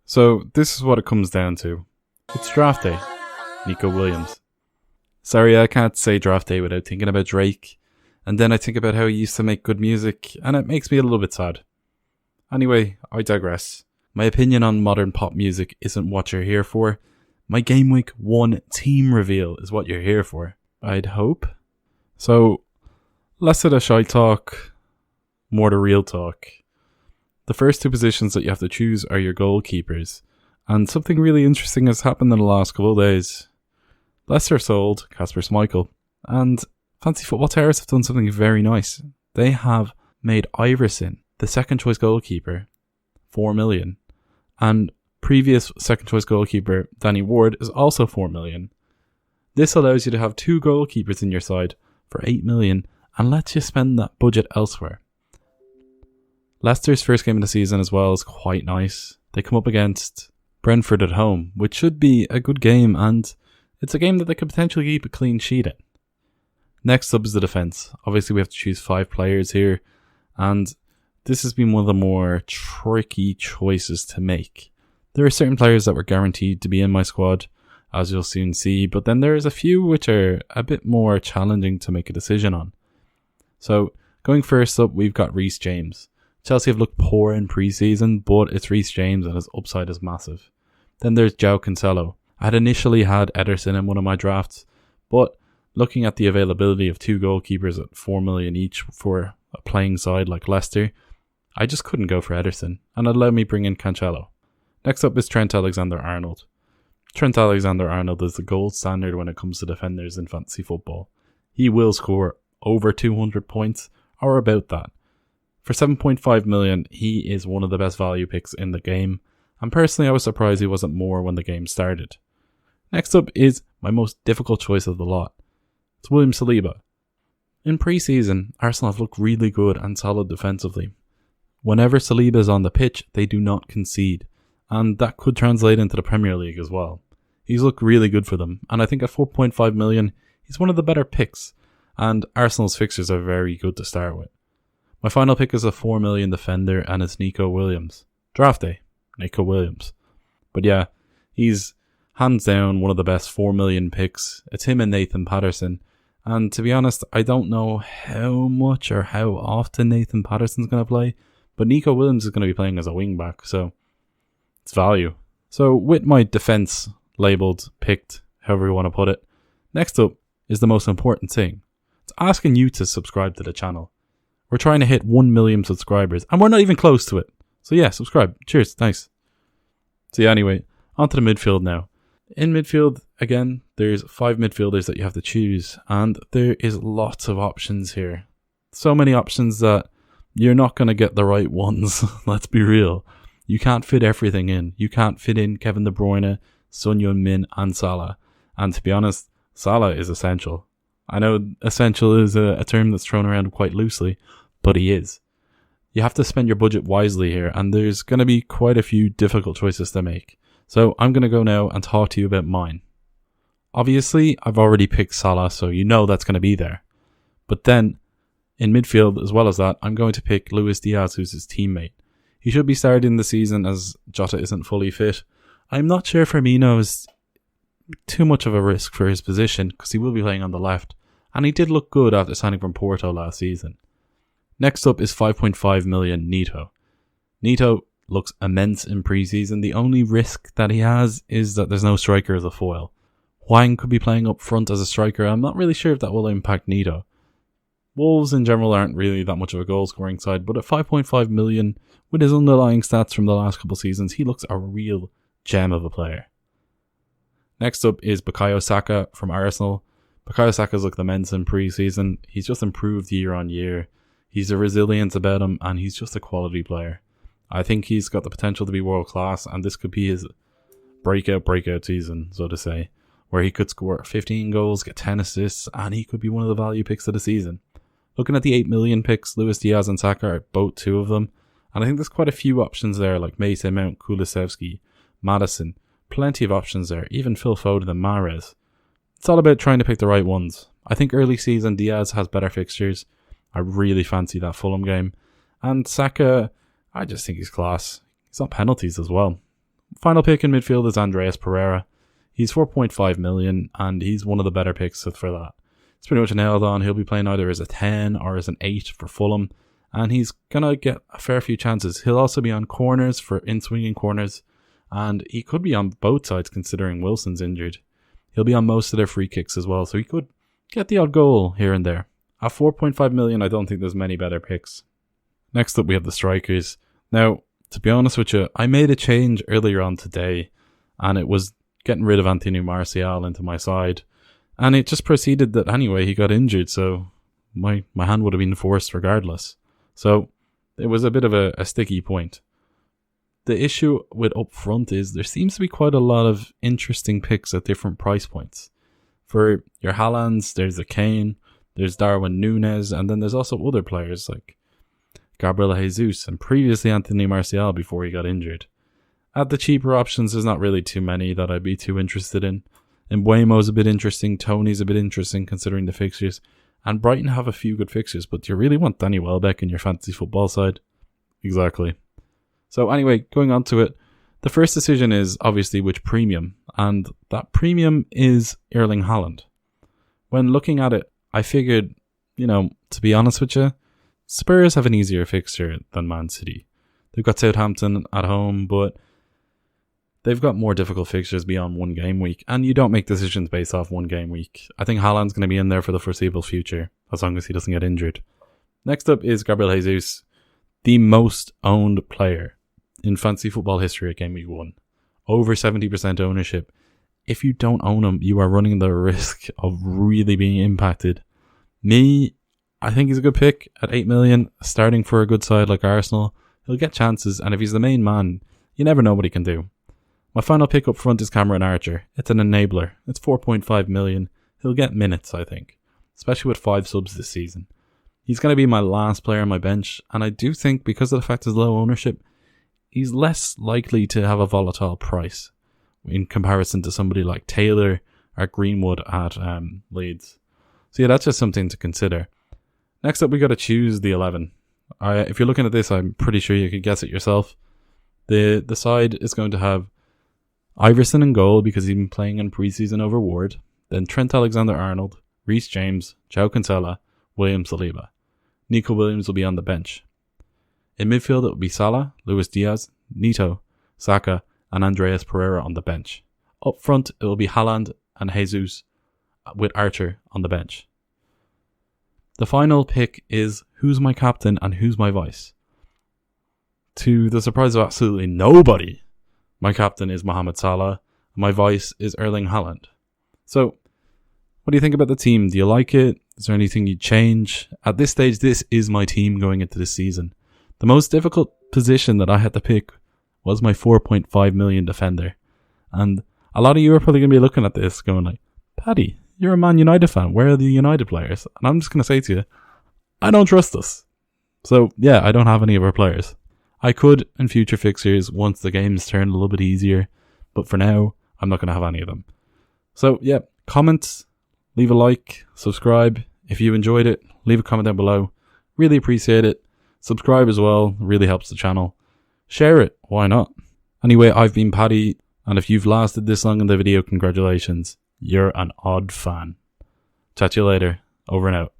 So this is what it comes down to. It's draft day. Nico Williams. Sorry, I can't say draft day without thinking about Drake. And then I think about how he used to make good music, and it makes me a little bit sad. Anyway, I digress. My opinion on modern pop music isn't what you're here for. My Game Week 1 team reveal is what you're here for, I'd hope. So, less of the shy talk, more the real talk. The first two positions that you have to choose are your goalkeepers. And something really interesting has happened in the last couple of days. Leicester sold Kasper Schmeichel, and Fantasy Football Terrace have done something very nice. They have made Iverson the second choice goalkeeper, 4 million. And previous second choice goalkeeper, Danny Ward, is also 4 million. This allows you to have two goalkeepers in your side for 8 million and lets you spend that budget elsewhere. Leicester's first game of the season as well is quite nice. They come up against Brentford at home, which should be a good game, and it's a game that they could potentially keep a clean sheet in. Next up is the defence. Obviously we have to choose 5 players here, and this has been one of the more tricky choices to make. There are certain players that were guaranteed to be in my squad, as you'll soon see, but then there's a few which are a bit more challenging to make a decision on. So, going first up, we've got Reece James. Chelsea have looked poor in pre-season, but it's Reece James and his upside is massive. Then there's João Cancelo. I had initially had Ederson in one of my drafts, but looking at the availability of two goalkeepers at 4 million each for a playing side like Leicester, I just couldn't go for Ederson, and it allowed me bring in Cancelo. Next up is Trent Alexander-Arnold. Trent Alexander-Arnold is the gold standard when it comes to defenders in fantasy football. He will score over 200 points, or about that. For 7.5 million, he is one of the best value picks in the game, and personally I was surprised he wasn't more when the game started. Next up is my most difficult choice of the lot. It's William Saliba. In pre-season, Arsenal have looked really good and solid defensively. Whenever Saliba is on the pitch, they do not concede, and that could translate into the Premier League as well. He's looked really good for them, and I think at 4.5 million, he's one of the better picks, and Arsenal's fixtures are very good to start with. My final pick is a 4 million defender, and it's Nico Williams. Draft day, Nico Williams. But yeah, he's hands down one of the best 4 million picks. It's him and Nathan Patterson. And to be honest, I don't know how much or how often Nathan Patterson's going to play, but Nico Williams is going to be playing as a wing back, so it's value. So with my defence labelled, picked, however you want to put it, next up is the most important thing. It's asking you to subscribe to the channel. We're trying to hit 1 million subscribers, and we're not even close to it. So yeah, subscribe. Cheers, thanks. So yeah, anyway, on to the midfield now. In midfield, again, there's 5 midfielders that you have to choose, and there is lots of options here. So many options that you're not going to get the right ones, let's be real. You can't fit everything in. You can't fit in Kevin De Bruyne, Son Heung-min, and Salah. And to be honest, Salah is essential. I know essential is a term that's thrown around quite loosely, but he is. You have to spend your budget wisely here, and there's going to be quite a few difficult choices to make. So I'm going to go now and talk to you about mine. Obviously, I've already picked Salah, so you know that's going to be there. But then, in midfield as well as that, I'm going to pick Luis Diaz, who's his teammate. He should be starting the season as Jota isn't fully fit. I'm not sure Firmino is too much of a risk for his position, because he will be playing on the left, and he did look good after signing from Porto last season. Next up is 5.5 million Neto. Neto looks immense in pre-season. The only risk that he has is that there's no striker as a foil. Hwang could be playing up front as a striker. I'm not really sure if that will impact Neto. Wolves in general aren't really that much of a goal scoring side, but at 5.5 million, with his underlying stats from the last couple seasons, he looks a real gem of a player. Next up is Bukayo Saka from Arsenal. Bukayo Saka's looked immense in pre-season. He's just improved year on year. He's a resilience about him, and he's just a quality player. I think he's got the potential to be world class, and this could be his breakout season, so to say, where he could score 15 goals, get 10 assists, and he could be one of the value picks of the season. Looking at the 8 million picks, Luis Diaz and Saka are both two of them, and I think there's quite a few options there, like Mason Mount, Kulusevski, Maddison. Plenty of options there, even Phil Foden and Mahrez. It's all about trying to pick the right ones. I think early season Diaz has better fixtures. I really fancy that Fulham game. And Saka, I just think he's class. He's on penalties as well. Final pick in midfield is Andreas Pereira. He's 4.5 million, and he's one of the better picks for that. It's pretty much nailed on. He'll be playing either as a 10 or as an 8 for Fulham, and he's going to get a fair few chances. He'll also be on corners for in-swinging corners, and he could be on both sides considering Wilson's injured. He'll be on most of their free kicks as well, so he could get the odd goal here and there. At 4.5 million, I don't think there's many better picks. Next up, we have the strikers. Now, to be honest with you, I made a change earlier on today, and it was getting rid of Anthony Martial into my side. And it just proceeded that anyway, he got injured, so my hand would have been forced regardless. So it was a bit of a sticky point. The issue with up front is there seems to be quite a lot of interesting picks at different price points. For your Haalands, there's a Kane, there's Darwin Núñez, and then there's also other players like Gabriel Jesus and previously Anthony Martial before he got injured. At the cheaper options, there's not really too many that I'd be too interested in. Mbeumo's a bit interesting, Tony's a bit interesting considering the fixtures, and Brighton have a few good fixtures, but do you really want Danny Welbeck in your fantasy football side? Exactly. So anyway, going on to it, the first decision is obviously which premium, and that premium is Erling Haaland. When looking at it, I figured, to be honest with you, Spurs have an easier fixture than Man City. They've got Southampton at home, but they've got more difficult fixtures beyond one game week, and you don't make decisions based off one game week. I think Haaland's going to be in there for the foreseeable future, as long as he doesn't get injured. Next up is Gabriel Jesus, the most owned player in fantasy football history at Game Week 1. Over 70% ownership. If you don't own him, you are running the risk of really being impacted. I think he's a good pick at 8 million, starting for a good side like Arsenal. He'll get chances, and if he's the main man, you never know what he can do. My final pick up front is Cameron Archer. It's an enabler. It's 4.5 million. He'll get minutes, I think, especially with 5 subs this season. He's going to be my last player on my bench, and I do think because of the fact his low ownership, he's less likely to have a volatile price in comparison to somebody like Taylor or Greenwood at Leeds. So yeah, that's just something to consider. Next up, we got to choose the 11. If you're looking at this, I'm pretty sure you could guess it yourself. The side is going to have Iverson in goal because he's been playing in preseason over Ward. Then Trent Alexander-Arnold, Reece James, João Cancelo, William Saliba. Nico Williams will be on the bench. In midfield, it will be Salah, Luis Diaz, Neto, Saka, and Andreas Pereira on the bench. Up front, it will be Haaland and Jesus with Archer on the bench. The final pick is who's my captain and who's my vice. To the surprise of absolutely nobody, my captain is Mohamed Salah, and my vice is Erling Haaland. So, what do you think about the team? Do you like it? Is there anything you'd change? At this stage, this is my team going into this season. The most difficult position that I had to pick was my 4.5 million defender. And a lot of you are probably going to be looking at this going like, Paddy, you're a Man United fan. Where are the United players? And I'm just going to say to you, I don't trust us. So yeah, I don't have any of our players. I could in future fixtures once the games turn a little bit easier. But for now, I'm not going to have any of them. So yeah, comment, leave a like, subscribe. If you enjoyed it, leave a comment down below. Really appreciate it. Subscribe as well, really helps the channel. Share it, why not? Anyway, I've been Paddy, and if you've lasted this long in the video, congratulations. You're an odd fan. Chat to you later. Over and out.